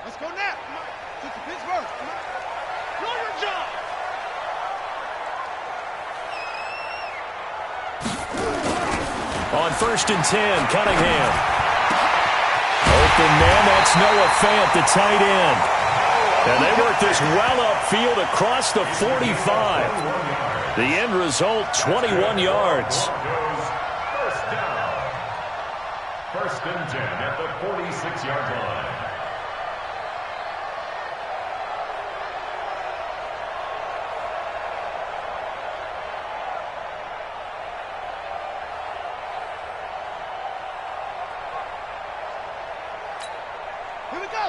Let's go now. To Pittsburgh. Know your job. On 1st and 10, Cunningham. Open man, that's Noah Fant, the tight end. And they work this well upfield across the 45. The end result, 21 yards. First down. 1st and 10 at the 46-yard line.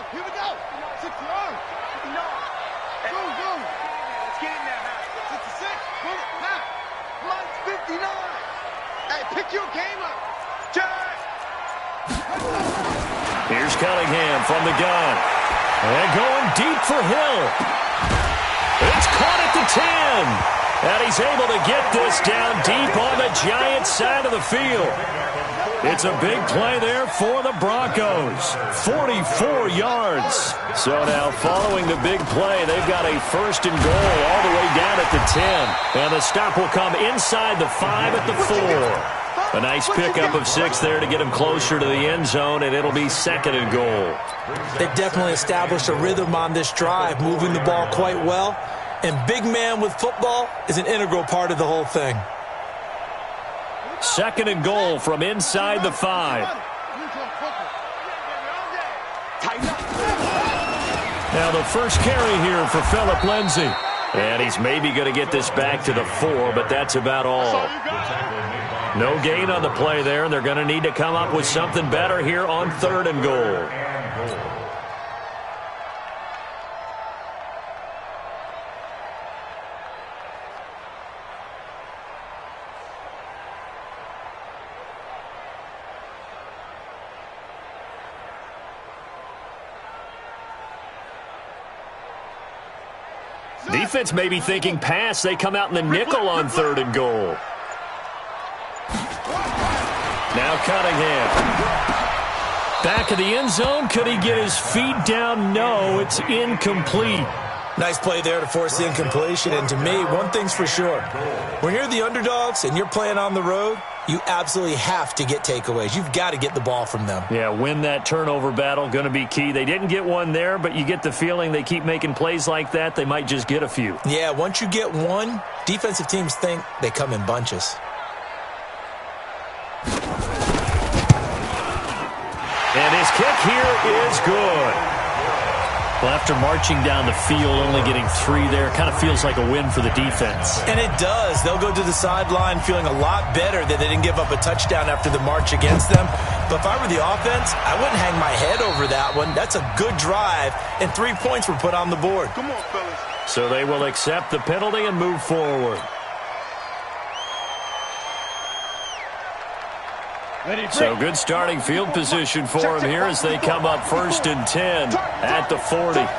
Here we go. 6 yards. No. Go. Let's get in there, man. 66. Put it. Now. Mine's 59. Hey, pick your game up. Jack. Here's Cunningham from the gun. And going deep for Hill. It's caught at the 10. And he's able to get this down deep on the Giants side of the field. It's a big play there for the Broncos. 44 yards. So now following the big play, they've got a 1st and goal all the way down at the 10. And the stop will come inside the 5 at the 4. A nice pickup of 6 there to get him closer to the end zone, and it'll be 2nd and goal. They've definitely established a rhythm on this drive, moving the ball quite well. And big man with football is an integral part of the whole thing. 2nd and goal from inside the 5. Now the first carry here for Phillip Lindsay. And he's maybe going to get this back to the 4, but that's about all. No gain on the play there, and they're going to need to come up with something better here on 3rd and goal. Defense may be thinking pass. They come out in the nickel on 3rd and goal. Now Cunningham. Back of the end zone. Could he get his feet down? No, it's incomplete. Nice play there to force the incompletion. And to me, one thing's for sure. When you're the underdogs and you're playing on the road, you absolutely have to get takeaways. You've got to get the ball from them. Yeah, win that turnover battle, going to be key. They didn't get one there, but you get the feeling they keep making plays like that, they might just get a few. Yeah, once you get one, defensive teams think they come in bunches. And his kick here is good. Well, after marching down the field, only getting 3 there, kind of feels like a win for the defense. And it does. They'll go to the sideline feeling a lot better that they didn't give up a touchdown after the march against them. But if I were the offense, I wouldn't hang my head over that one. That's a good drive, and 3 points were put on the board. Come on, fellas. So they will accept the penalty and move forward. So good starting field position for him here as they come up 1st and 10 at the 40. 64,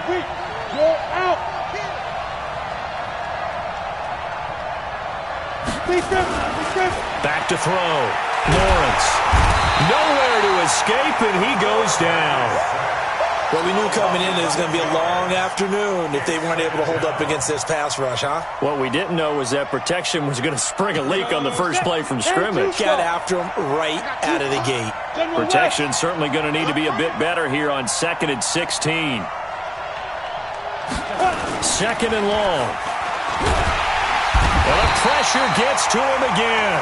weak. You're out. Back to throw. Lawrence. Nowhere to escape, and he goes down. Well, we knew coming in it was going to be a long afternoon if they weren't able to hold up against this pass rush, huh? What we didn't know was that protection was going to spring a leak on the first play from scrimmage. Got after him right out of the gate. Protection certainly going to need to be a bit better here on 2nd and 16. 2nd and long. And the pressure gets to him again.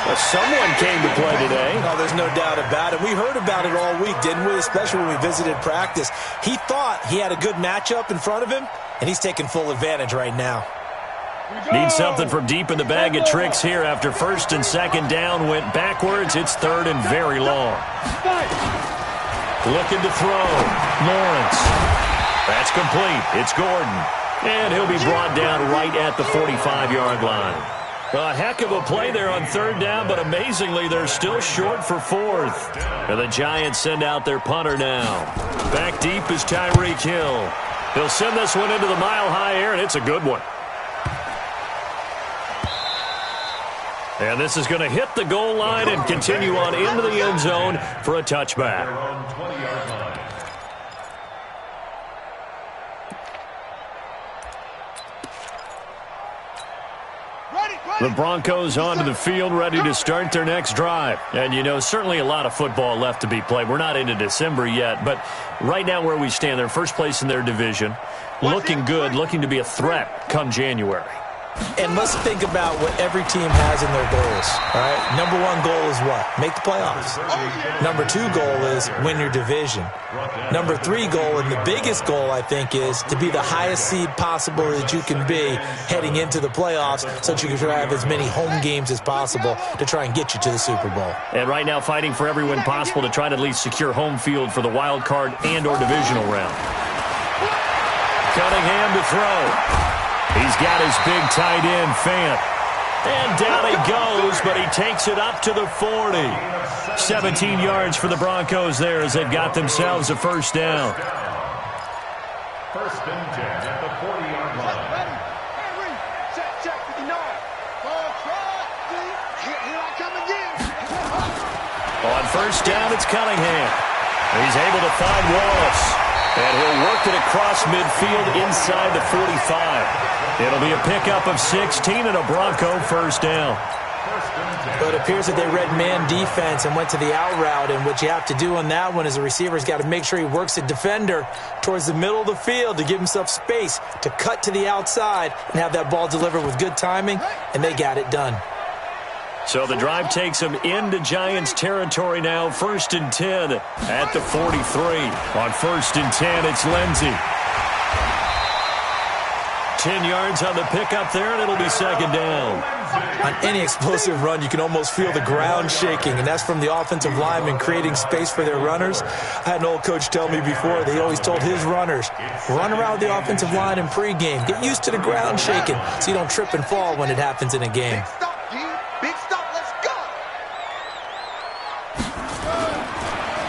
Well, someone came to play today. Oh, there's no doubt about it. We heard about it all week, didn't we? Especially when we visited practice. He thought he had a good matchup in front of him, and he's taking full advantage right now. Need something from deep in the bag of tricks here after 1st and 2nd down went backwards. It's 3rd and very long. Looking to throw. Lawrence. That's complete. It's Gordon. And he'll be brought down right at the 45-yard line. A heck of a play there on 3rd down, but amazingly, they're still short for 4th. And the Giants send out their punter now. Back deep is Tyreek Hill. He'll send this one into the mile-high air, and it's a good one. And this is going to hit the goal line and continue on into the end zone for a touchback. The Broncos onto the field, ready to start their next drive. And, you know, certainly a lot of football left to be played. We're not into December yet, but right now where we stand, they're first place in their division, looking good, looking to be a threat come January. And let's think about what every team has in their goals, all right? Number one goal is what? Make the playoffs. Number two goal is win your division. Number three goal, and the biggest goal, I think, is to be the highest seed possible that you can be heading into the playoffs so that you can have as many home games as possible to try and get you to the Super Bowl. And right now fighting for every win possible to try to at least secure home field for the wild card and or divisional round. Cunningham to throw. He's got his big tight end, Fant. And down he goes, but he takes it up to the 40. 17 yards for the Broncos there as they've got themselves a first down. First and 10 at the 40-yard line. Check, 59. Here I come again. On first down, it's Cunningham. He's able to find Wallace. And he'll work it across midfield inside the 45. It'll be a pickup of 16 and a Bronco first down. But it appears that they read man defense and went to the out route. And what you have to do on that one is the receiver's got to make sure he works the defender towards the middle of the field to give himself space to cut to the outside and have that ball delivered with good timing, and they got it done. So the drive takes them into Giants territory now. First and 10 at the 43. On first and 10, it's Lindsey. 10 yards on the pickup there, and it'll be second down. On any explosive run, you can almost feel the ground shaking, and that's from the offensive linemen creating space for their runners. I had an old coach tell me before, they always told his runners, run around the offensive line in pregame. Get used to the ground shaking so you don't trip and fall when it happens in a game.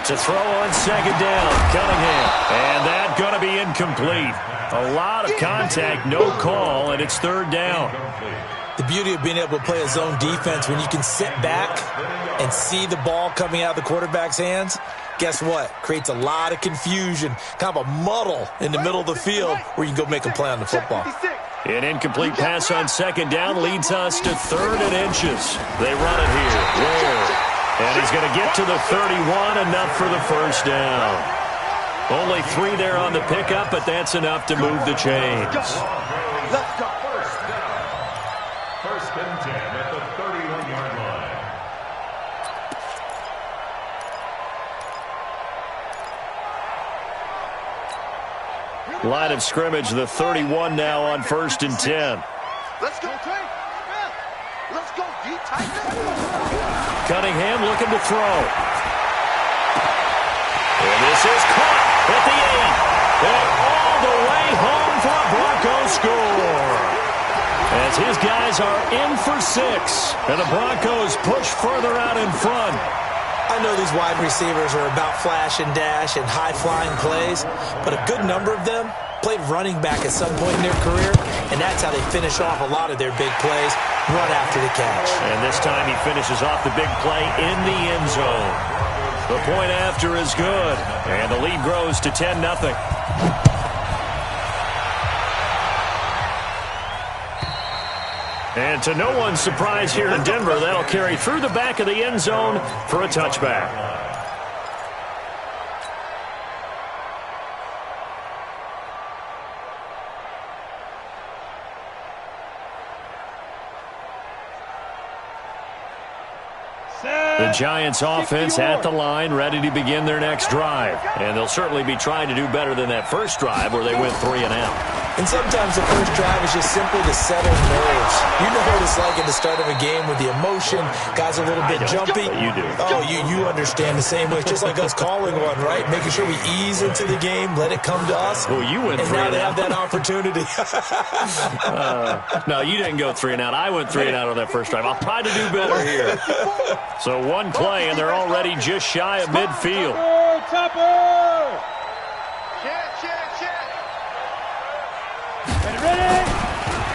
To throw on second down, Cunningham. And that's going to be incomplete. A lot of contact, no call, and it's third down. The beauty of being able to play a zone defense when you can sit back and see the ball coming out of the quarterback's hands, guess what? Creates a lot of confusion, kind of a muddle in the middle of the field where you can go make a play on the football. An incomplete pass on second down leads us to third and inches. They run it here. Where? And he's going to get to the 31, enough for the first down. Only 3 there on the pickup, but that's enough to move the chains. Let's go. First down. First and 10 at the 31-yard line. Line of scrimmage, the 31 now on first and 10. Let's go, Trey. Let's go, deep tight. Cunningham looking to throw. And this is caught at the 8. And all the way home for a Broncos score. As his guys are in for 6. And the Broncos push further out in front. I know these wide receivers are about flash and dash and high-flying plays, but a good number of them played running back at some point in their career, and that's how they finish off a lot of their big plays, run after the catch. And this time he finishes off the big play in the end zone. The point after is good, and the lead grows to 10-0. And to no one's surprise here in Denver, that'll carry through the back of the end zone for a touchback. The Giants offense at the line, ready to begin their next drive. And they'll certainly be trying to do better than that first drive where they went 3 and out. And sometimes the first drive is just simply to settle nerves. You know what it's like at the start of a game with the emotion, guys are a little bit jumpy. You do. Oh, you understand the same way. It's just like us calling one, right? Making sure we ease into the game, let it come to us. Well, you went 3 and and now out. they have that opportunity. No, you didn't go 3 and out. I went 3 and out on that first drive. I'll try to do better here. So one play, and they're already just shy of midfield.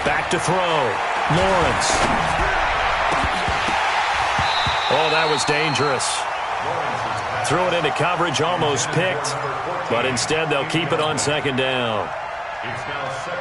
Back to throw. Lawrence. Oh, that was dangerous. Threw it into coverage, almost picked, but instead they'll keep it on second down.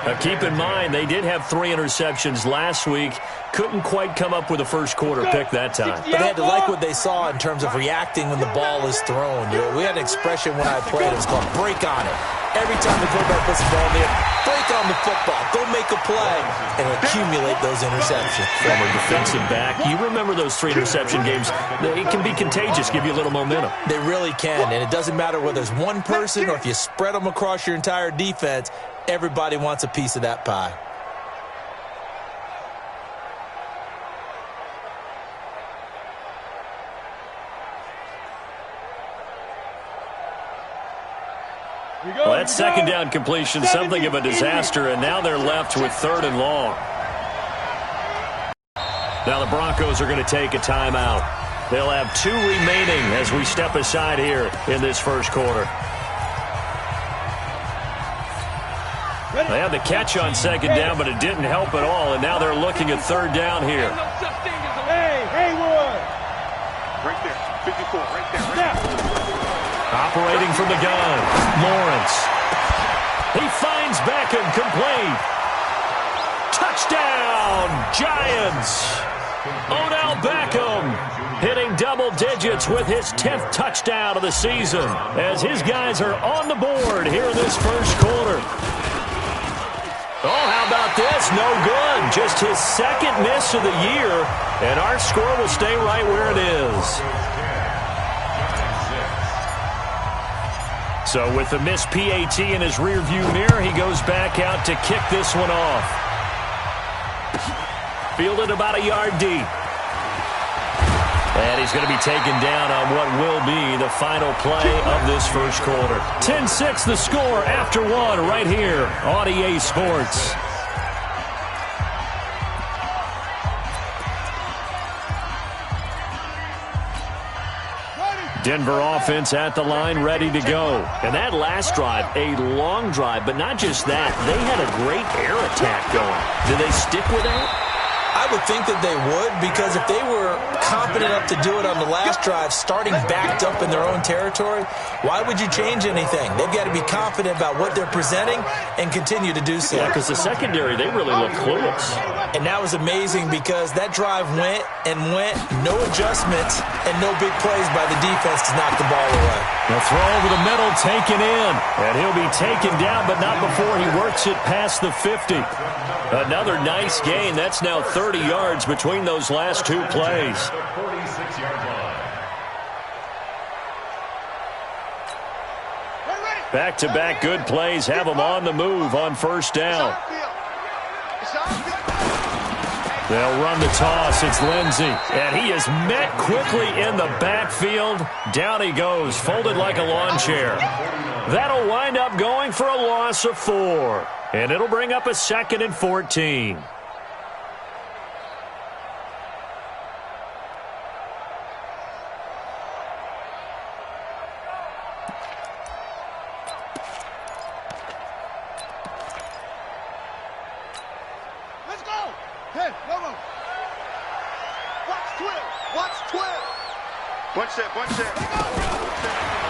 Now keep in mind, they did have 3 interceptions last week. Couldn't quite come up with a first quarter pick that time. But they had to like what they saw in terms of reacting when the ball is thrown. We had an expression when I played. It was called break on it. Every time the quarterback puts the ball in there, break on the football. Go make a play and accumulate those interceptions. Former defensive back. You remember those 3 interception games. It can be contagious, give you a little momentum. They really can, and it doesn't matter whether it's one person or if you spread them across your entire defense. Everybody wants a piece of that pie. Well, that second down completion, something of a disaster, and now they're left with 3rd and long. Now the Broncos are going to take a timeout. They'll have 2 remaining as we step aside here in this first quarter. They had the catch on second down, but it didn't help at all, and now they're looking at 3rd down here. Hey, Haywood! Right there, 54, right there. Operating from the gun, Lawrence. He finds Beckham, complete. Touchdown, Giants! Odell Beckham hitting double digits with his 10th touchdown of the season as his guys are on the board here in this first quarter. Oh, how about this? No good. Just his 2nd miss of the year, and our score will stay right where it is. So with the missed PAT in his rearview mirror, he goes back out to kick this one off. Fielded about a yard deep. And he's going to be taken down on what will be the final play of this first quarter. 10-6 the score after 1 right here on EA Sports. Denver offense at the line, ready to go. And that last drive, a long drive, but not just that. They had a great air attack going. Do they stick with that? I would think that they would, because if they were confident enough to do it on the last drive, starting backed up in their own territory, why would you change anything? They've got to be confident about what they're presenting and continue to do so. Yeah, because the secondary, they really look clueless. And that was amazing because that drive went and went, no adjustments, and no big plays by the defense to knock the ball away. The throw over the middle, taken in, and he'll be taken down, but not before he works it past the 50. Another nice gain. That's now 30 yards between those last 2 plays. Back-to-back good plays have them on the move on first down. They'll run the toss. It's Lindsey. And he is met quickly in the backfield. Down he goes, folded like a lawn chair. That'll wind up going for a loss of 4. And it'll bring up a 2nd and 14. Let's go! Hey, Lobo! Watch 12! Watch 12! Bunch that.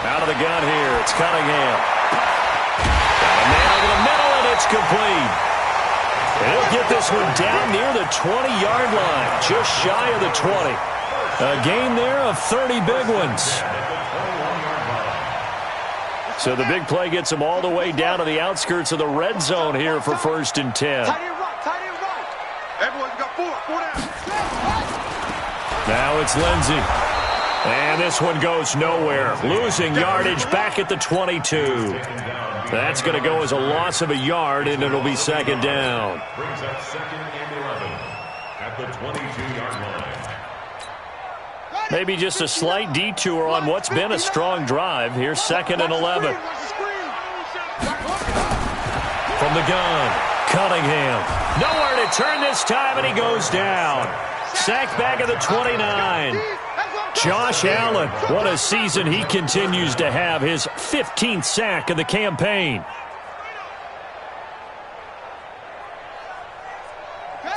Out of the gun here, it's Cunningham. Got a man over the middle, and it's complete. And he'll get this one down near the 20-yard line, just shy of the 20. A gain there of 30 big ones. So the big play gets him all the way down to the outskirts of the red zone here for 1st and 10. Tight end right. Everyone's got 4 down. Now it's Lindsey. And this one goes nowhere. Losing yardage back at the 22. That's going to go as a loss of a yard, and it'll be 2nd down. Brings up 2nd and 11 at the 22-yard line. Maybe just a slight detour on what's been a strong drive. Here's 2nd and 11. From the gun, Cunningham. Nowhere to turn this time, and he goes down. Sacked back at the 29. Josh Allen, what a season he continues to have. His 15th sack of the campaign.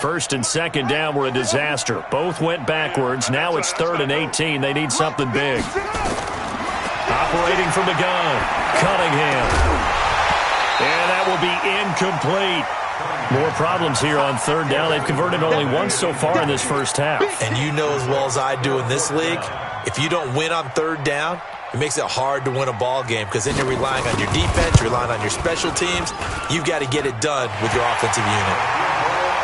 First and second down were a disaster. Both went backwards. Now it's 3rd and 18. They need something big. Operating from the gun, Cunningham. And that will be incomplete. More problems here on 3rd down. They've converted only once so far in this first half. And you know as well as I do in this league, if you don't win on 3rd down, it makes it hard to win a ball game because then you're relying on your defense, you're relying on your special teams. You've got to get it done with your offensive unit.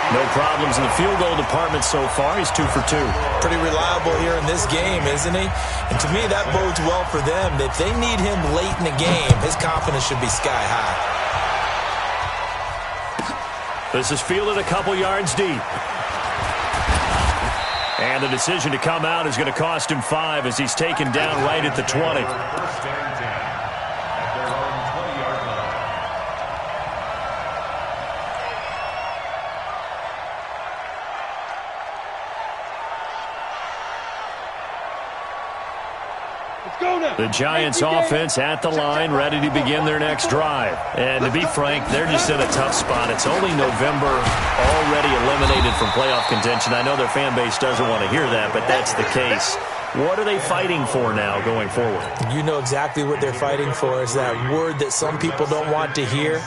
No problems in the field goal department so far. He's 2 for 2. Pretty reliable here in this game, isn't he? And to me, that bodes well for them. If they need him late in the game, his confidence should be sky high. This is fielded a couple yards deep. And the decision to come out is going to cost him 5 as he's taken down right at the 20. The Giants offense at the line, ready to begin their next drive. And to be frank, they're just in a tough spot. It's only November, already eliminated from playoff contention. I know their fan base doesn't want to hear that, but that's the case. What are they fighting for now going forward? You know exactly what they're fighting for. Is that word that some people don't want to hear,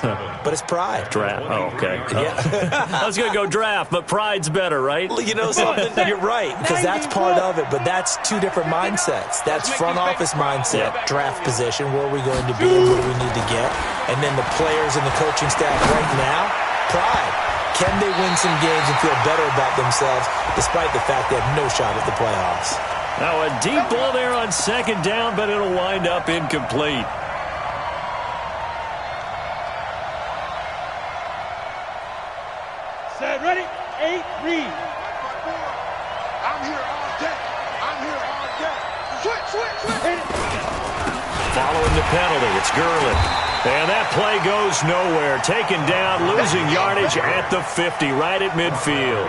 but it's pride. Draft. Oh, okay. Yeah. I was going to go draft, but pride's better, right? You know something? You're right, because that's part of it, but that's two different mindsets. That's front office mindset, draft position, where are we going to be and what do we need to get? And then the players and the coaching staff right now, pride. Can they win some games and feel better about themselves despite the fact they have no shot at the playoffs? Now a deep ball there on 2nd down, but it'll wind up incomplete. Set, ready, 8, read. I'm here all day. I'm here all day. Switch. Following the penalty, it's Gurley. And that play goes nowhere. Taken down, losing yardage at the 50, right at midfield.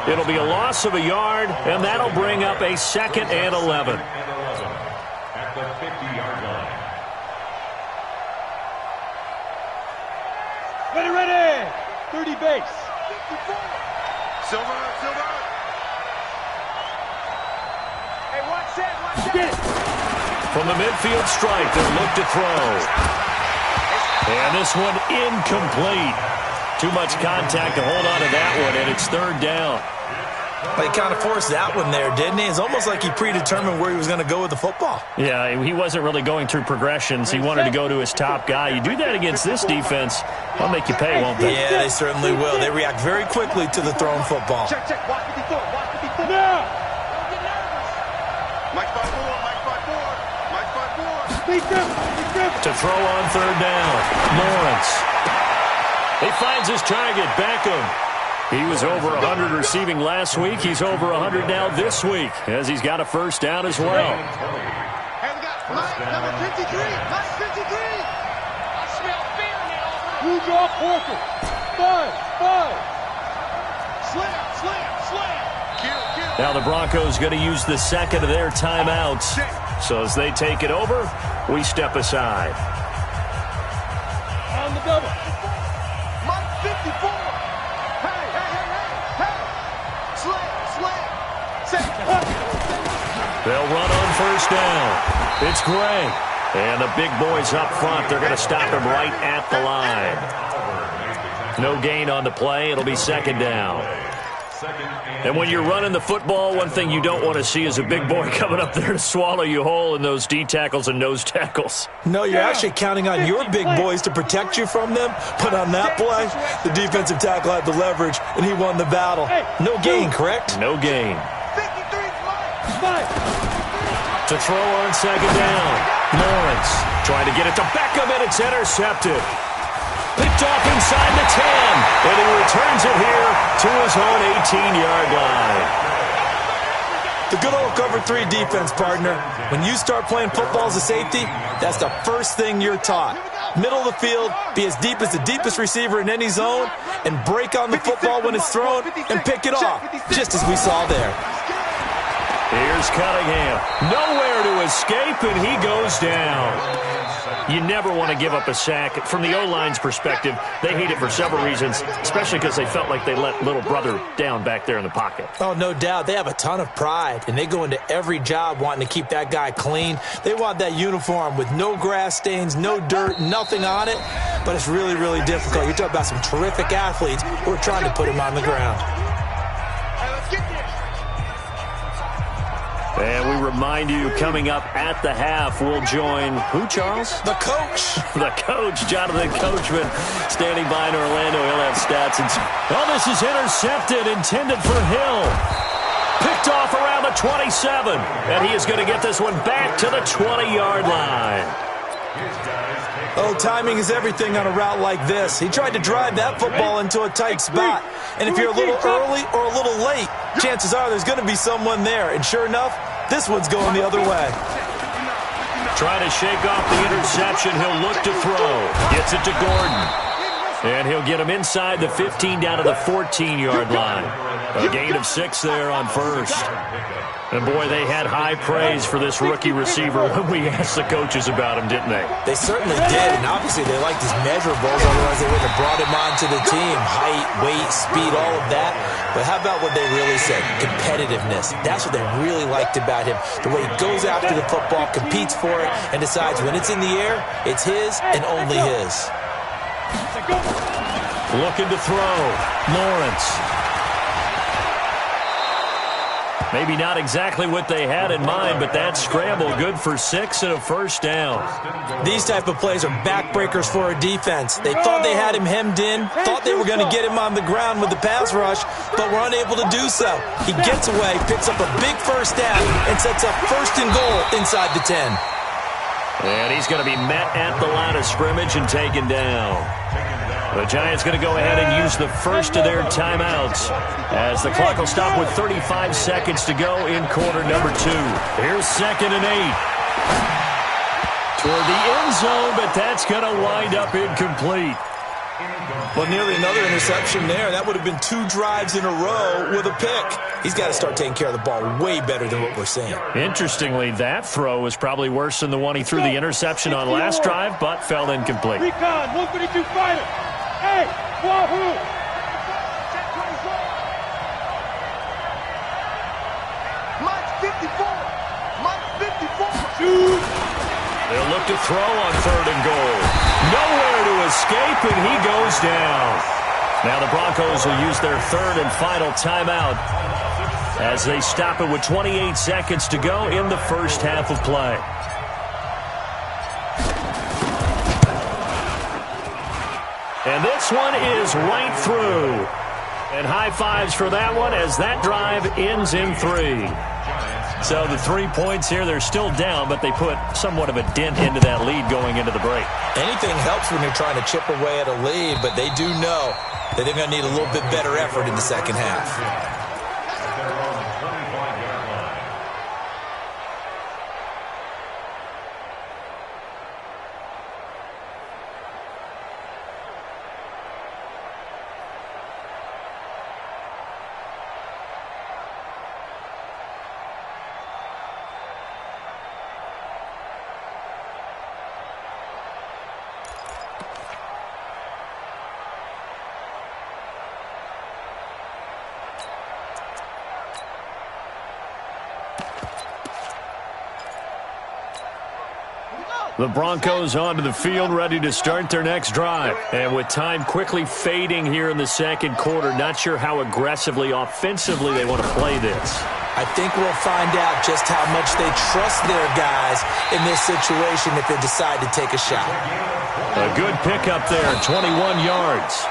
It'll be a loss of a yard, and that'll bring up a 2nd and 11. At the 50-yard line. Ready. 30 base. 54. Silver. Hey, watch that. Get it. From the midfield stripe, they'll look to throw. And this one incomplete. Too much contact to hold on to that one, and it's 3rd down. He kind of forced that one there, didn't he? It's almost like he predetermined where he was going to go with the football. Yeah, he wasn't really going through progressions. He wanted to go to his top guy. You do that against this defense, they'll make you pay, won't they? Yeah, they certainly will. They react very quickly to the thrown football. Check. Watch 54. Now. Mike 5-4. Speak up. To throw on 3rd down, Lawrence. He finds his target, Beckham. He was over 100 receiving last week. He's over 100 now this week, as he's got a 1st down as well. Hey, we got Mike, number 53. Mike 53. I smell fear now. Who draw Porter? 5. Slam. Kill. Now the Broncos going to use the 2nd of their timeouts. So as they take it over, we step aside. On the double. Mike 54. They'll run on 1st down. It's Gray. And the big boys up front, they're going to stop him right at the line. No gain on the play. It'll be 2nd down. And when you're running the football, one thing you don't want to see is a big boy coming up there to swallow you whole in those D tackles and nose tackles. No, you're actually counting on your big boys to protect you from them. But on that play, the defensive tackle had the leverage, and he won the battle. No gain, correct? No gain. To throw on 2nd down. Lawrence trying to get it to Beckham, and it's intercepted. Picked off inside the 10, and he returns it here to his own 18-yard line. The good old cover 3 defense, partner. When you start playing football as a safety, that's the first thing you're taught. Middle of the field, be as deep as the deepest receiver in any zone, and break on the football when it's thrown and pick it off, just as we saw there. Here's Cunningham. Nowhere to escape, and he goes down. You never want to give up a sack. From the O-line's perspective, they hate it for several reasons, especially because they felt like they let little brother down back there in the pocket. Oh, no doubt. They have a ton of pride, and they go into every job wanting to keep that guy clean. They want that uniform with no grass stains, no dirt, nothing on it. But it's really, really difficult. You're talking about some terrific athletes who are trying to put him on the ground. And we remind you, coming up at the half, we'll join who, Charles? The coach. The coach, Jonathan Coachman, standing by in Orlando. He'll have stats. Oh, this is intercepted, intended for Hill. Picked off around the 27. And he is going to get this one back to the 20-yard line. Oh, timing is everything on a route like this. He tried to drive that football into a tight spot. And if you're a little early or a little late, chances are there's going to be someone there. And sure enough, this one's going the other way. Trying to shake off the interception. He'll look to throw. Gets it to Gordon. And he'll get him inside the 15 down to the 14-yard line. A gain of 6 there on first. And, boy, they had high praise for this rookie receiver when we asked the coaches about him, didn't they? They certainly did, and obviously they liked his measurables, otherwise they wouldn't have brought him onto the team. Height, weight, speed, all of that. But how about what they really said? Competitiveness. That's what they really liked about him. The way he goes after the football, competes for it, and decides when it's in the air, it's his and only his. Looking to throw. Lawrence. Maybe not exactly what they had in mind, but that scramble good for 6 and a first down. These type of plays are backbreakers for a defense. They thought they had him hemmed in, thought they were going to get him on the ground with the pass rush, but were unable to do so. He gets away, picks up a big first down, and sets up first and goal inside the 10. And he's going to be met at the line of scrimmage and taken down. The Giants going to go ahead and use the first of their timeouts as the clock will stop with 35 seconds to go in quarter number 2. Here's 2nd and 8. Toward the end zone, but that's going to wind up incomplete. Well, nearly another interception there. That would have been 2 drives in a row with a pick. He's got to start taking care of the ball way better than what we're seeing. Interestingly, that throw was probably worse than the one he threw the interception on last drive, but fell incomplete. Recon, 132 fighter. Hey, Wahoo! Mike's 54. Mike's 54. Shoot. They'll look to throw on 3rd and goal. Nowhere to escape, and he goes down. Now the Broncos will use their 3rd and final timeout as they stop it with 28 seconds to go in the first half of play. And this one is right through. And high fives for that one as that drive ends in 3. So the 3 points here, they're still down, but they put somewhat of a dent into that lead going into the break. Anything helps when you're trying to chip away at a lead, but they do know that they're going to need a little bit better effort in the second half. The Broncos onto the field, ready to start their next drive. And with time quickly fading here in the second quarter, not sure how aggressively, offensively they want to play this. I think we'll find out just how much they trust their guys in this situation if they decide to take a shot. A good pickup there, 21 yards.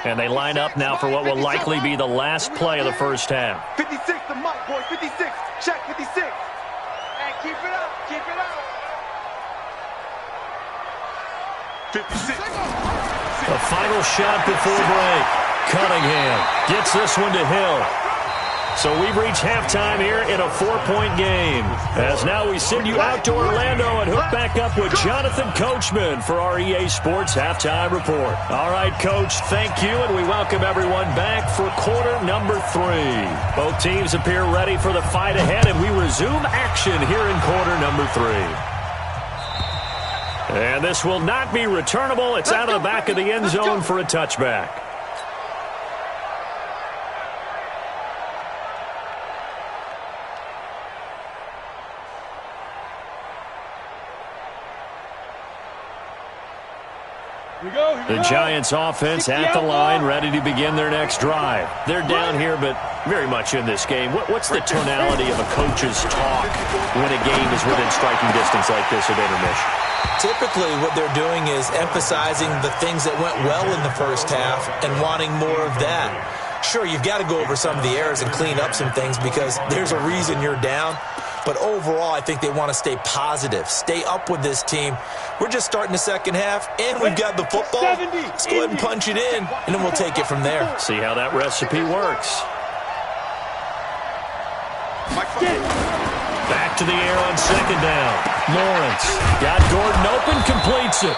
And they line up now for what will likely be the last play of the first half. 56 to Mike, boys. 56. Check 56. Hey, keep it up. Keep it up. 56. The final shot before break. Cunningham gets this one to Hill. So we've reached halftime here in a 4-point game. As now we send you out to Orlando and hook back up with Jonathan Coachman for our EA Sports Halftime Report. All right, Coach, thank you, and we welcome everyone back for quarter number 3. Both teams appear ready for the fight ahead, and we resume action here in quarter number 3. And this will not be returnable. It's out of the back of the end zone for a touchback. The Giants offense at the line, ready to begin their next drive. They're down here, but very much in this game. What's the tonality of a coach's talk when a game is within striking distance like this at intermission? Typically, what they're doing is emphasizing the things that went well in the first half and wanting more of that. Sure, you've got to go over some of the errors and clean up some things because there's a reason you're down. But overall, I think they want to stay positive, stay up with this team. We're just starting the second half, and we've got the football. Let's go ahead and punch it in, and then we'll take it from there. See how that recipe works. Back to the air on second down. Lawrence got Gordon open, completes it.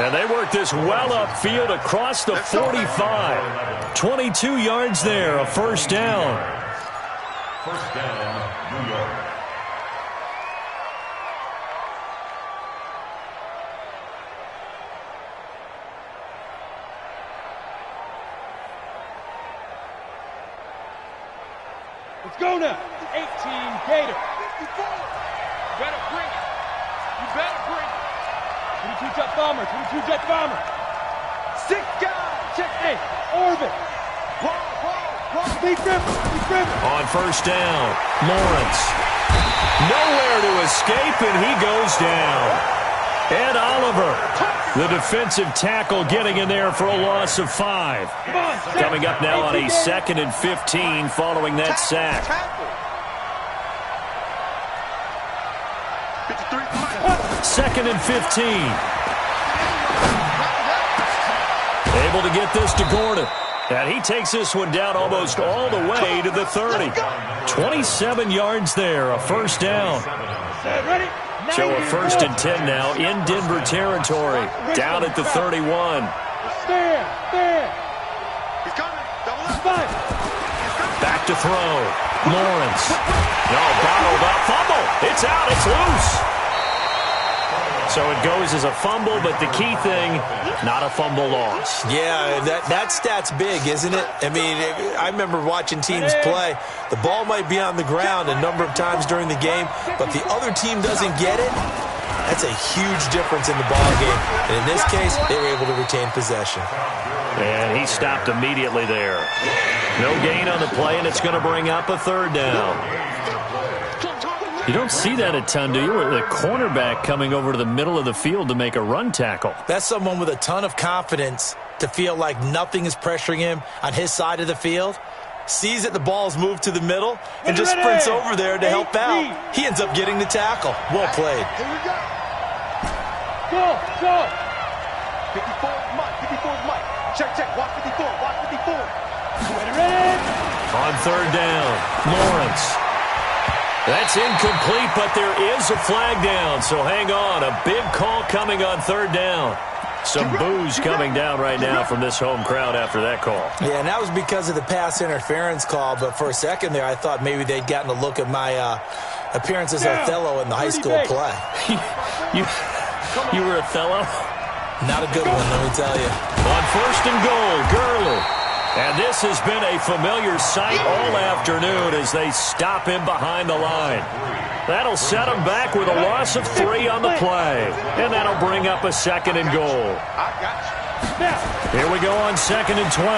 And they work this well upfield across the 45. 22 yards there, a first down. First down, New York. Let's go now. 18 Gator. 54. Better bring it. You better bring it. 22 Jet Bomber. 22 Jet Bomber. 6 guys. Check A. Orbit. Big River. On first down, Lawrence. Nowhere to escape, and he goes down. Ed Oliver, the defensive tackle, getting in there for a loss of 5. Coming up now on a 2nd and 15 following that sack. 2nd and 15. Able to get this to Gordon. And he takes this one down almost all the way to the 30. 27 yards there, a first down. So a 1st and 10 now in Denver territory. Down at the 31. Back to throw. Lawrence. No, bottled up. Fumble. It's out. It's loose. So it goes as a fumble, but the key thing, not a fumble loss. Yeah, that stat's big, isn't it? I mean, I remember watching teams play. The ball might be on the ground a number of times during the game, but the other team doesn't get it. That's a huge difference in the ball game. And in this case, they were able to retain possession. And he stopped immediately there. No gain on the play, and it's going to bring up a 3rd down. You don't see that a ton, do you? The cornerback coming over to the middle of the field to make a run tackle. That's someone with a ton of confidence to feel like nothing is pressuring him on his side of the field. Sees that the ball's moved to the middle and just sprints over there to help out. He ends up getting the tackle. Well played. Here we go. Go. 54 is Mike. 54 is Mike. Check. Watch 54. Watch 54. Ready. On 3rd down, Lawrence. That's incomplete, but there is a flag down, so hang on. A big call coming on 3rd down. Some boos coming down right now from this home crowd after that call. Yeah, and that was because of the pass interference call, but for a second there I thought maybe they'd gotten a look at my appearance as Othello in the high school play. You were Othello? Not a good one, let me tell you. On 1st and goal, Gurley. And this has been a familiar sight all afternoon as they stop him behind the line. That'll set him back with a loss of 3 on the play. And that'll bring up a 2nd and goal. Here we go on 2nd and 12.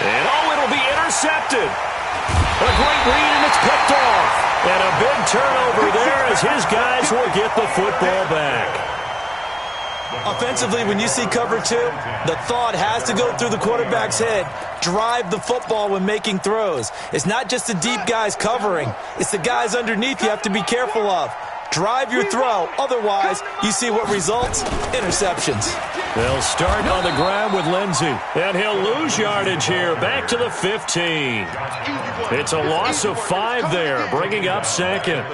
And it'll be intercepted. A great read, and it's picked off. And a big turnover there as his guys will get the football back. Offensively, when you see cover 2, the thought has to go through the quarterback's head. Drive the football when making throws. It's not just the deep guys covering. It's the guys underneath you have to be careful of. Drive your throw. Otherwise, you see what results? Interceptions. They'll start on the ground with Lindsey. And he'll lose yardage here. Back to the 15. It's a loss of 5 there, bringing up second.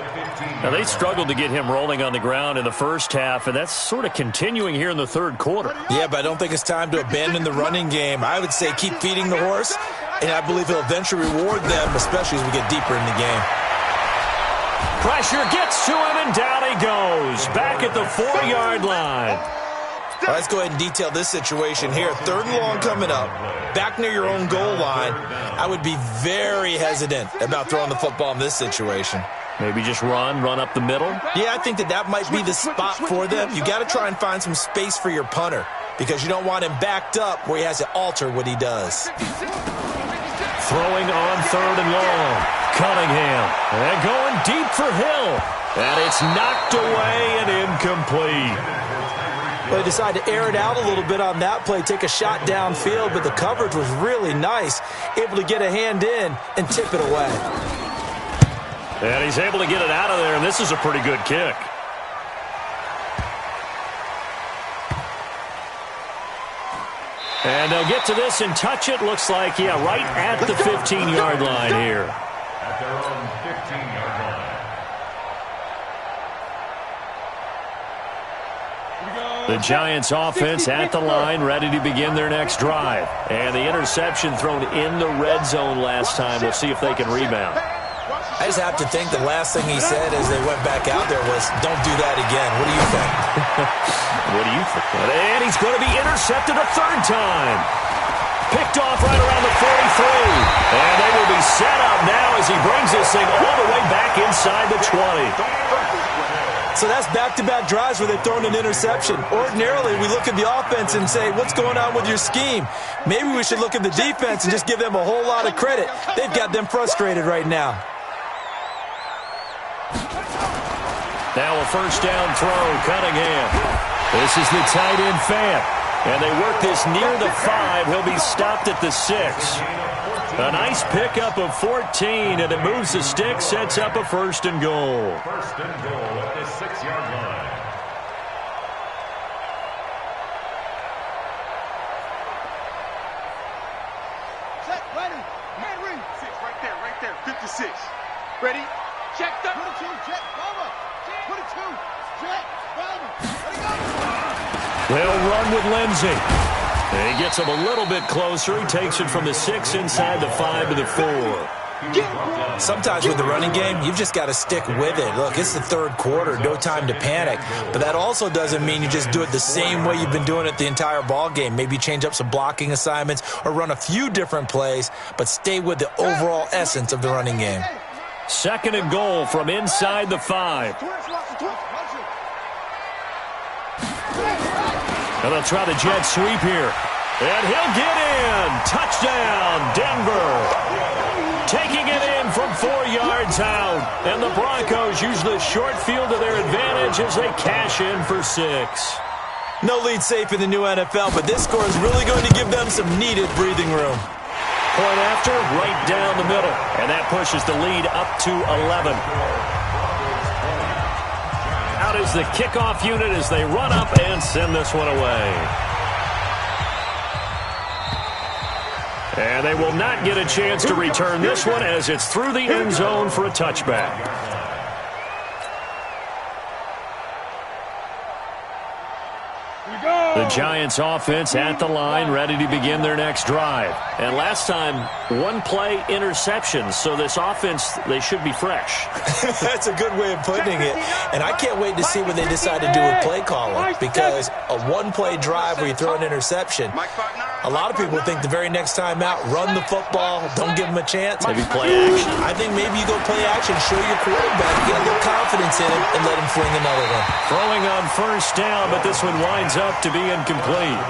Now, they struggled to get him rolling on the ground in the first half, and that's sort of continuing here in the third quarter. Yeah, but I don't think it's time to abandon the running game. I would say keep feeding the horse, and I believe he'll eventually reward them, especially as we get deeper in the game. Pressure gets to him, and down he goes. Back at the 4-yard line. Well, let's go ahead and detail this situation here. 3rd and long coming up, back near your own goal line. I would be very hesitant about throwing the football in this situation. Maybe just run up the middle? Yeah, I think that might be the spot for them. You got to try and find some space for your punter because you don't want him backed up where he has to alter what he does. Throwing on 3rd and long. Cunningham. And going deep for Hill. And it's knocked away and incomplete. Well, they decided to air it out a little bit on that play, take a shot downfield, but the coverage was really nice. Able to get a hand in and tip it away. And he's able to get it out of there, and this is a pretty good kick. And they'll get to this and touch it. Looks like, yeah, right at the 15-yard line here. At their own 15-yard line. The Giants offense at the line, ready to begin their next drive. And the interception thrown in the red zone last time. We'll see if they can rebound. I just have to think the last thing he said as they went back out there was, don't do that again. What do you think? What do you think? And he's going to be intercepted a 3rd time. Picked off right around the 43. And they will be set up now as he brings this thing all the way back inside the 20. So that's back-to-back drives where they've thrown an interception. Ordinarily, we look at the offense and say, what's going on with your scheme? Maybe we should look at the defense and just give them a whole lot of credit. They've got them frustrated right now. Now a 1st down throw, Cunningham. This is the tight end Fant. And they work this near the 5. He'll be stopped at the 6. A nice pickup of 14, and it moves the stick, sets up a 1st and goal. 1st and goal at the 6-yard line. Set, ready, man, read. 6, right there, 56. Ready, check, 22, check, cover. 22, check, cover. Let it go. They'll run with Lindsey. And he gets him a little bit closer. He takes it from the 6 inside the 5 to the 4. Sometimes with the running game, you've just got to stick with it. Look, it's the 3rd quarter, no time to panic. But that also doesn't mean you just do it the same way you've been doing it the entire ball game. Maybe change up some blocking assignments or run a few different plays, but stay with the overall essence of the running game. 2nd and goal from inside the 5. And they'll try the jet sweep here. And he'll get in. Touchdown, Denver. Taking it in from 4 yards out. And the Broncos use the short field to their advantage as they cash in for 6. No lead safe in the new NFL, but this score is really going to give them some needed breathing room. Point after, right down the middle. And that pushes the lead up to 11. Out is the kickoff unit as they run up and send this one away. And they will not get a chance to return this one as it's through the end zone for a touchback. The Giants offense at the line, ready to begin their next drive. And last time, 1-play interception. So this offense, they should be fresh. That's a good way of putting it. And I can't wait to see what they decide to do with play calling. Because a 1-play drive where you throw an interception, a lot of people think the very next time out, run the football, don't give them a chance. Maybe play action. I think maybe you go play action, show your quarterback, get a little confidence in him, and let him fling another one. Throwing on 1st down, but this one winds up to be incomplete.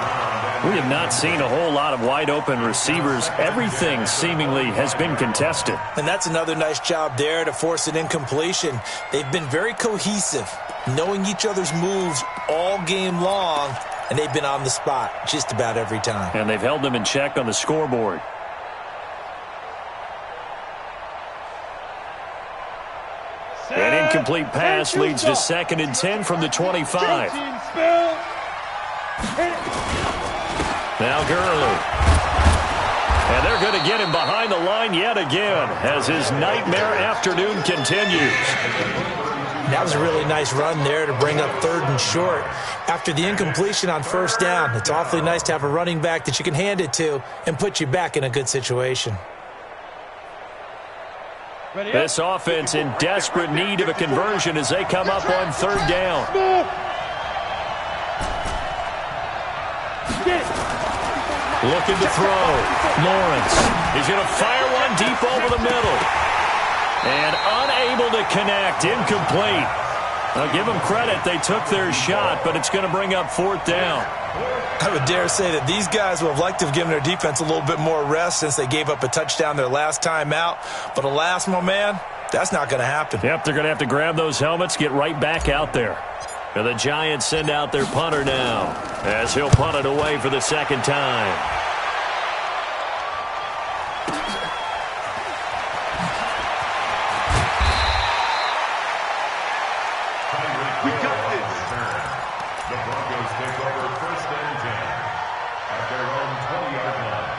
We have not seen a whole lot of wide-open receivers. Everything seemingly has been contested. And that's another nice job there to force an incompletion. They've been very cohesive, knowing each other's moves all game long, and they've been on the spot just about every time. And they've held them in check on the scoreboard. An incomplete pass leads to 2nd and 10 from the 25. Now Gurley. And they're going to get him behind the line yet again as his nightmare afternoon continues. That was a really nice run there to bring up 3rd and short. After the incompletion on 1st down, it's awfully nice to have a running back that you can hand it to and put you back in a good situation. This offense in desperate need of a conversion as they come up on 3rd down. Looking to throw. Lawrence. He's going to fire one deep over the middle. And unable to connect. Incomplete. I'll give them credit. They took their shot, but it's going to bring up 4th down. I would dare say that these guys would have liked to have given their defense a little bit more rest since they gave up a touchdown their last time out. But alas, my man, that's not going to happen. Yep, they're going to have to grab those helmets, get right back out there. And the Giants send out their punter now as he'll punt it away for the 2nd time. We got this. The Broncos take over 1st and 10 at their own 20-yard line.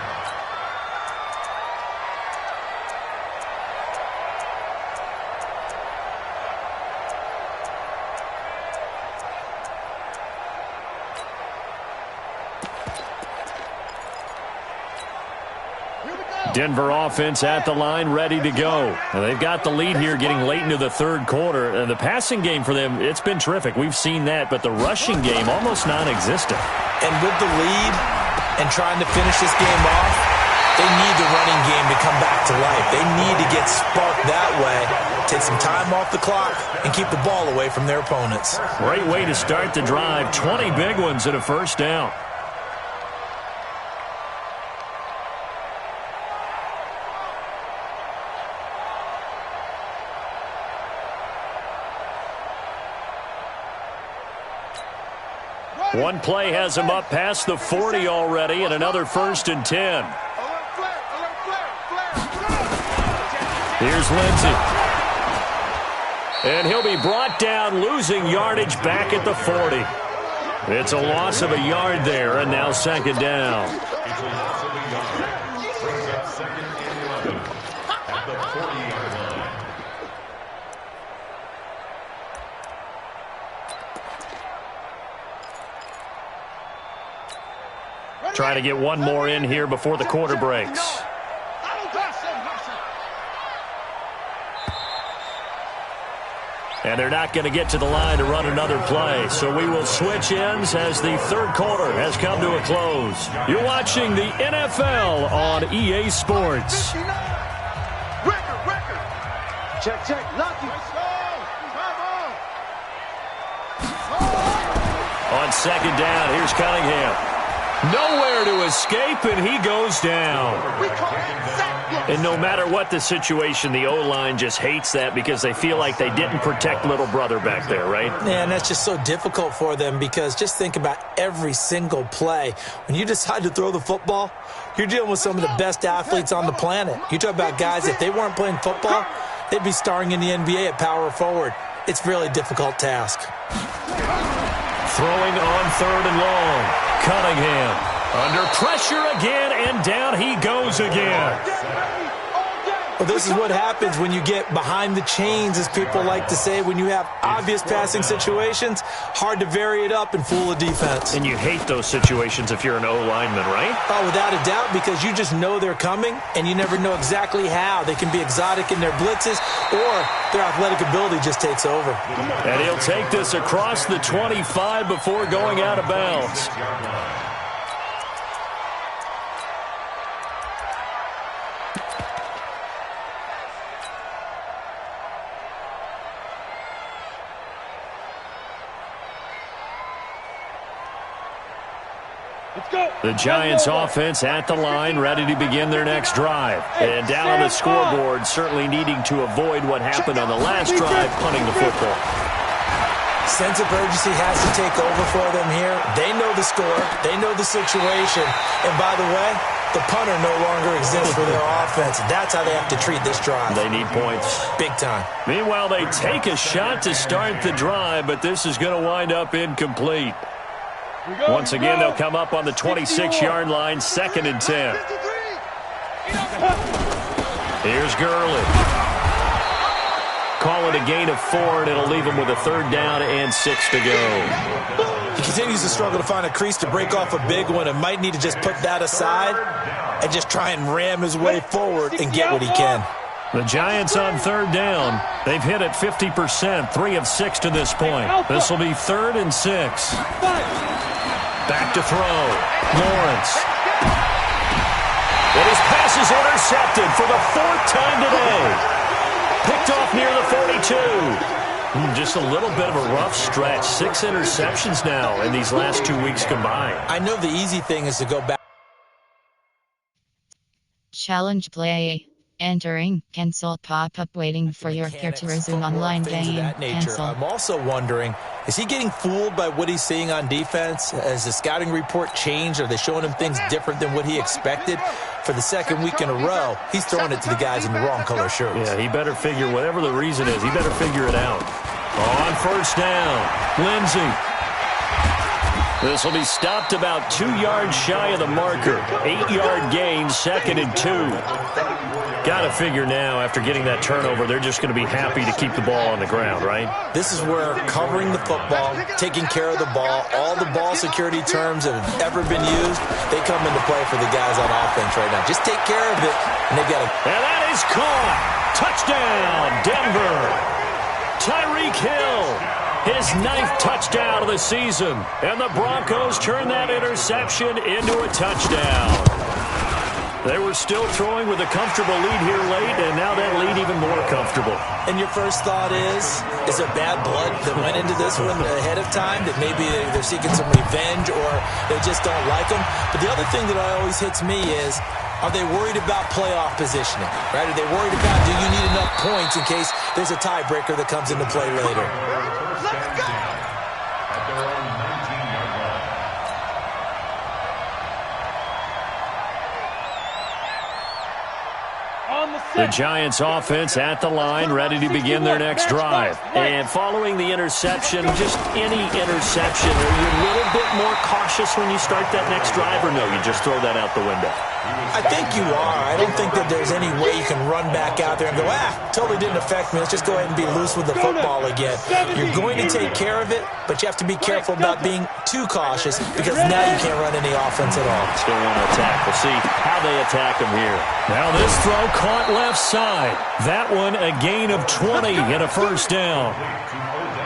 Denver offense at the line, ready to go. And they've got the lead here getting late into the 3rd quarter. And the passing game for them, it's been terrific. We've seen that. But the rushing game, almost non-existent. And with the lead and trying to finish this game off, they need the running game to come back to life. They need to get sparked that way, take some time off the clock, and keep the ball away from their opponents. Great way to start the drive. 20 big ones at a 1st down. One play has him up past the 40 already, and another 1st and 10. Here's Lindsey. And he'll be brought down, losing yardage back at the 40. It's a loss of a yard there, and now 2nd down. It's a loss of a yard. Brings up 2nd and 11 at the 40-yard line. Trying to get one more in here before the quarter breaks. And they're not going to get to the line to run another play. So we will switch ends as the 3rd quarter has come to a close. You're watching the NFL on EA Sports. Check. Lucky. On 2nd down, here's Cunningham. Nowhere to escape, and he goes down. And no matter what the situation, the O-line just hates that because they feel like they didn't protect little brother back there, right? Man, that's just so difficult for them because just think about every single play. When you decide to throw the football, you're dealing with some of the best athletes on the planet. You talk about guys, if they weren't playing football, they'd be starring in the NBA at power forward. It's a really difficult task. Throwing on 3rd and long. Cunningham under pressure again, and down he goes again. Well, this is what happens when you get behind the chains, as people like to say. When you have obvious passing situations, hard to vary it up and fool a defense. And you hate those situations if you're an O-lineman, right? Oh, without a doubt, because you just know they're coming, and you never know exactly how. They can be exotic in their blitzes, or their athletic ability just takes over. And he'll take this across the 25 before going out of bounds. The Giants offense at the line, ready to begin their next drive. And down on the scoreboard, certainly needing to avoid what happened on the last drive, punting the football. Sense of urgency has to take over for them here. They know the score. They know the situation. And by the way, the punter no longer exists for their offense. That's how they have to treat this drive. They need points. Big time. Meanwhile, they take a shot to start the drive, but this is going to wind up incomplete. Once again, they'll come up on the 26-yard line, 2nd and 10. Here's Gurley. Call it a gain of 4, and it'll leave him with a 3rd down and 6 to go. He continues to struggle to find a crease to break off a big one and might need to just put that aside and just try and ram his way forward and get what he can. The Giants on 3rd down. They've hit it 50%, 3 of 6 to this point. This will be 3rd and 6. Back to throw. Lawrence. And his pass is intercepted for the 4th time today. Picked off near the 42. Just a little bit of a rough stretch. 6 interceptions now in these last 2 weeks combined. I know the easy thing is to go back. Challenge play. Entering. Cancel pop-up waiting for your gear to resume online game. Cancel. I'm also wondering, is he getting fooled by what he's seeing on defense? Has the scouting report changed? Are they showing him things different than what he expected? For the 2nd week in a row, he's throwing it to the guys in the wrong color shirts. Yeah, he better figure, whatever the reason is, he better figure it out. On 1st down, Lindsey. This will be stopped about 2 yards shy of the marker. 8-yard gain, 2nd and 2. Got to figure now, after getting that turnover, they're just going to be happy to keep the ball on the ground, right? This is where covering the football, taking care of the ball, all the ball security terms that have ever been used, they come into play for the guys on offense right now. Just take care of it, and they've got to... And that is caught. Touchdown, Denver. Tyreek Hill, his 9th touchdown of the season. And the Broncos turn that interception into a touchdown. They were still throwing with a comfortable lead here late, and now that lead even more comfortable. And your first thought is there bad blood that went into this one ahead of time, that maybe they're seeking some revenge or they just don't like them? But the other thing that always hits me is, are they worried about playoff positioning? Right? Are they worried about, do you need enough points in case there's a tiebreaker that comes into play later? Let's go! At their own 19-yard line. The Giants offense at the line, ready to begin their next drive. And following the interception, just any interception, are you a little bit more cautious when you start that next drive, or no, you just throw that out the window? I think you are. I don't think that there's any way you can run back out there and go, totally didn't affect me. Let's just go ahead and be loose with the football again. You're going to take care of it, but you have to be careful about being too cautious because now you can't run any offense at all. Still want to attack. We'll see how they attack him here. Now this throw caught left side. That one a gain of 20 and a 1st down.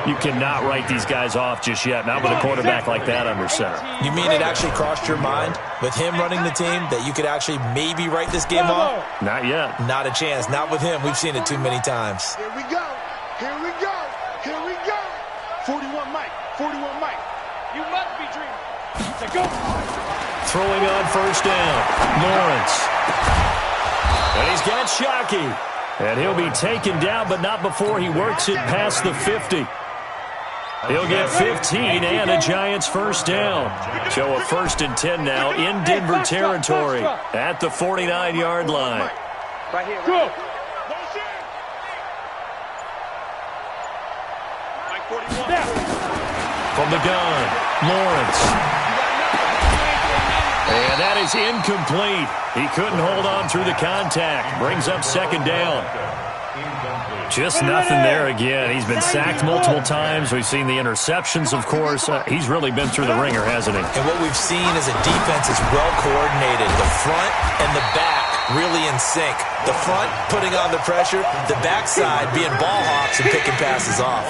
You cannot write these guys off just yet, not with a quarterback like that under center. You mean it actually crossed your mind with him running the team that you could actually maybe write this game off? Not yet. Not a chance. Not with him. We've seen it too many times. Here we go. Here we go. Here we go. 41 Mike. 41 Mike. You must be dreaming. To go. Throwing on 1st down. Lawrence. And he's got Shockey. And he'll be taken down, but not before he works it past the 50. He'll get 15 and a Giants 1st down. So a 1st and 10 now in Denver territory at the 49-yard line. Right here. Go. From the gun, Lawrence. And that is incomplete. He couldn't hold on through the contact. Brings up 2nd down. Just nothing there again. He's been sacked multiple times. We've seen the interceptions, of course. He's really been through the ringer, hasn't he? And what we've seen is a defense is well coordinated. The front and the back really in sync. The front putting on the pressure, the backside being ball hawks and picking passes off.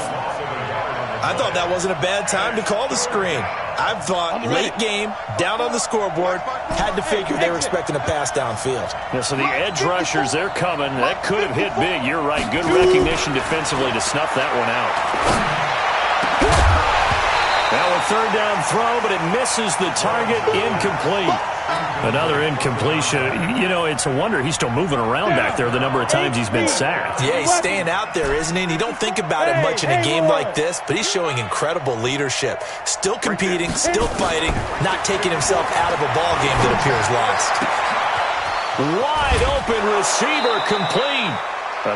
I thought that wasn't a bad time to call the screen. I thought late game, down on the scoreboard, had to figure they were expecting a pass downfield. Yeah, so the edge rushers, they're coming. That could have hit big. You're right. Good recognition defensively to snuff that one out. Now a 3rd down throw, but it misses the target. Incomplete. Another incompletion. You know, it's a wonder he's still moving around back there the number of times he's been sacked. Yeah, he's staying out there, isn't he? And you don't think about it much in a game like this, but he's showing incredible leadership. Still competing, still fighting, not taking himself out of a ball game that appears lost. Wide open receiver complete.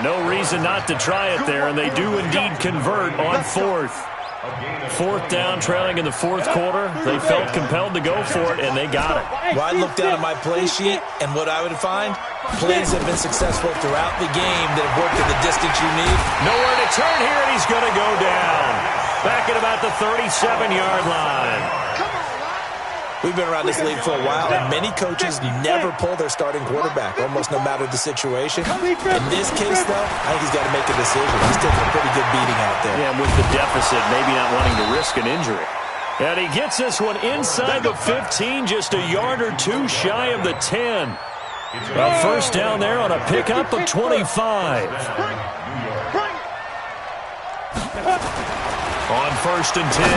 No reason not to try it there, and they do indeed convert on 4th. 4th down, trailing in the 4th quarter. They felt compelled to go for it, and they got it. Well, I looked down at my play sheet, and what I would find, plays have been successful throughout the game that have worked at the distance you need. Nowhere to turn here, and he's going to go down. Back at about the 37-yard line. We've been around this league for a while, and many coaches never pull their starting quarterback, almost no matter the situation. In this case, though, I think he's got to make a decision. He's taking a pretty good beating out there. Yeah, and with the deficit, maybe not wanting to risk an injury. And he gets this one inside the 15, just a yard or two shy of the 10. A 1st down there on a pickup of 25. On 1st and 10,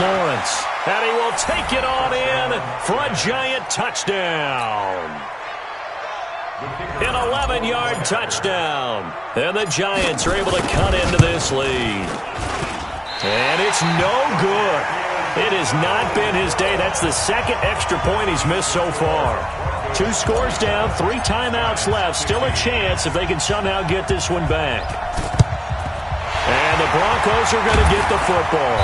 Lawrence. And he will take it on in for a giant touchdown. An 11-yard touchdown. And the Giants are able to cut into this lead. And it's no good. It has not been his day. That's the 2nd extra point he's missed so far. 2 scores down, 3 timeouts left. Still a chance if they can somehow get this one back. And the Broncos are going to get the football.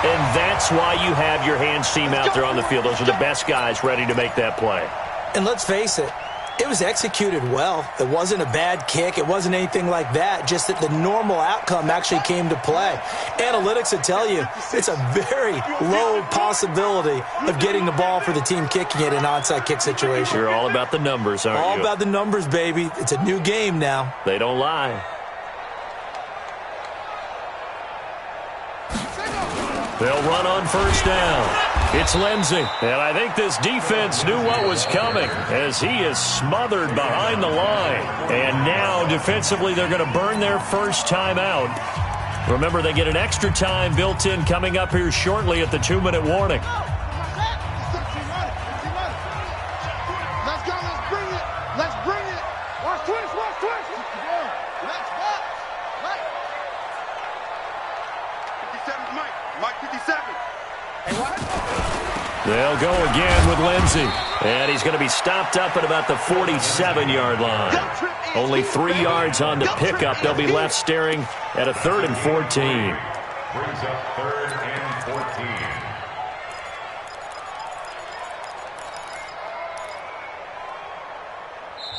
And that's why you have your hands team out there on the field. Those are the best guys ready to make that play. And let's face it, it was executed well. It wasn't a bad kick. It wasn't anything like that. Just that the normal outcome actually came to play. Analytics will tell you it's a very low possibility of getting the ball for the team kicking it in an onside kick situation. You're all about the numbers, aren't you? All about the numbers, baby. It's a new game now. They don't lie. They'll run on 1st down. It's Lindsey. And I think this defense knew what was coming as he is smothered behind the line. And now, defensively, they're going to burn their first time out. Remember, they get an extra time built in coming up here shortly at the 2-minute warning. Let's go. Let's bring it. Let's bring it. Watch twist. Watch twist. Let's watch. Mike. 57's Mike. Mike 57. Hey, what? They'll go again with Lindsey. And he's going to be stopped up at about the 47-yard line. Only 3 yards on the pickup. They'll be left staring at a 3rd and 14. Brings up 3rd and 14.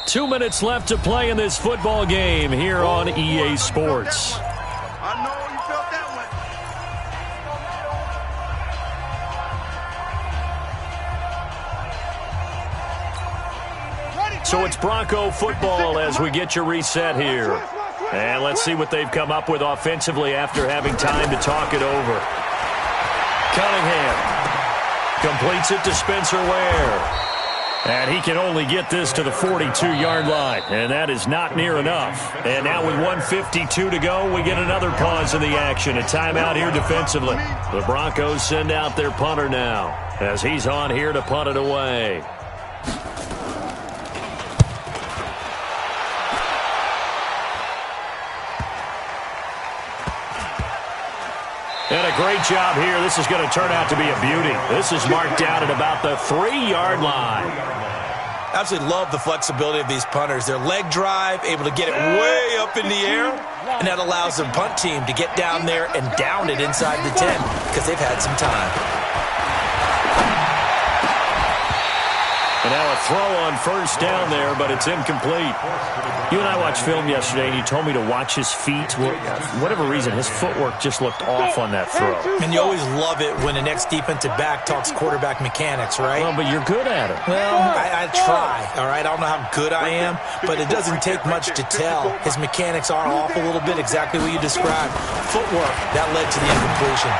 Two minutes left to play in this football game here on EA Sports. I know you felt that one. So it's Bronco football as we get you reset here. And let's see what they've come up with offensively after having time to talk it over. Cunningham completes it to Spencer Ware. And he can only get this to the 42-yard line. And that is not near enough. And now with 1:52 to go, we get another pause in the action. A timeout here defensively. The Broncos send out their punter now as he's on here to punt it away. And a great job here. This is going to turn out to be a beauty. This is marked out at about the 3-yard line. Absolutely love the flexibility of these punters. Their leg drive, able to get it way up in the air, and that allows the punt team to get down there and down it inside the 10 because they've had some time. And now a throw on 1st down there, but it's incomplete. You and I watched film yesterday, and you told me to watch his feet. Well, for whatever reason, his footwork just looked off on that throw. And you always love it when the next defensive back talks quarterback mechanics, right? Well, but you're good at it. Well, I try, all right? I don't know how good I am, but it doesn't take much to tell. His mechanics are off a little bit, exactly what you described. Footwork, that led to the incompletion.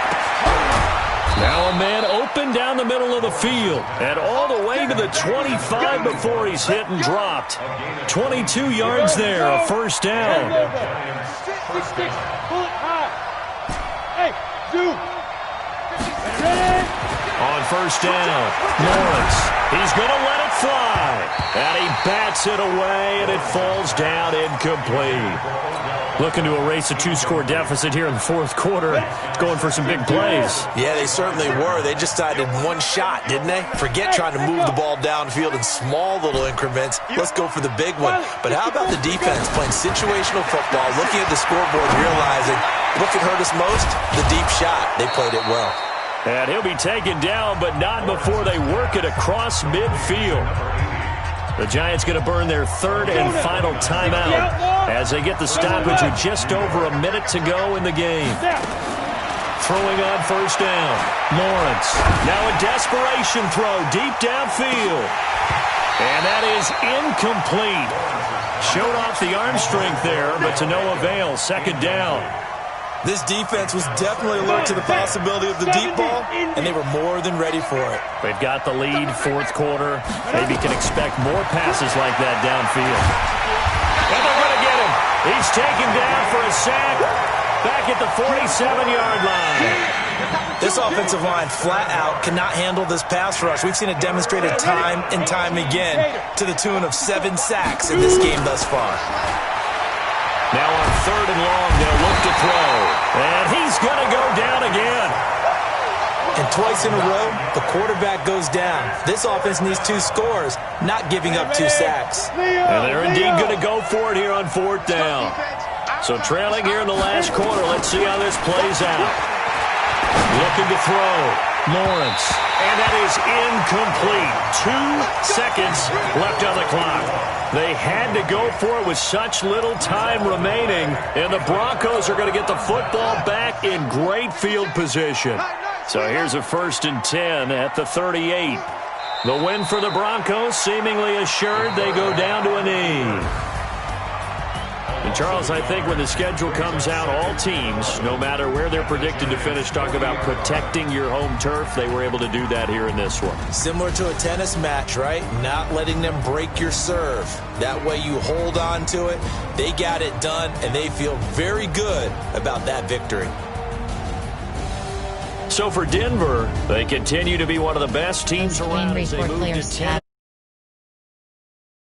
Now a man open down the middle of the field and all the way to the 25 before he's hit and dropped. 22 yards there, a 1st down. On 1st down, Lawrence. He's going to let it fly. And he bats it away, and it falls down incomplete. Looking to erase a 2-score deficit here in the 4th quarter. Going for some big plays. Yeah, they certainly were. They just decided one shot, didn't they? Forget trying to move the ball downfield in small little increments. Let's go for the big one. But how about the defense playing situational football, looking at the scoreboard and realizing What could hurt us most? The deep shot. They played it well. And he'll be taken down, but not before they work it across midfield. The Giants going to burn their third and final timeout as they get the stoppage with just over a minute to go in the game. Throwing on first down. Lawrence. Now a desperation throw deep downfield. And that is incomplete. Showed off the arm strength there, but to no avail. Second down. This defense was definitely alert to the possibility of the deep ball, and they were more than ready for it. They've got the lead, fourth quarter. Maybe can expect more passes like that downfield. And they're going to get him. He's taken down for a sack back at the 47-yard line. This offensive line flat out cannot handle this pass rush. We've seen it demonstrated time and time again to the tune of 7 sacks in this game thus far. Now on third and long, they'll look to throw. And he's going to go down again. And twice in a row, the quarterback goes down. This offense needs 2 scores, not giving up 2 sacks. And they're indeed going to go for it here on fourth down. So trailing here in the last quarter, let's see how this plays out. Looking to throw. Lawrence. And that is incomplete. 2 seconds left on the clock. They had to go for it with such little time remaining, and the Broncos are going to get the football back in great field position. So here's a 1st and 10 at the 38. The win for the Broncos seemingly assured. They go down to a knee. And Charles, I think when the schedule comes out, all teams, no matter where they're predicted to finish, talk about protecting your home turf. They were able to do that here in this one. Similar to a tennis match, right? Not letting them break your serve. That way you hold on to it. They got it done, and they feel very good about that victory. So for Denver, they continue to be one of the best teams around as they move to 10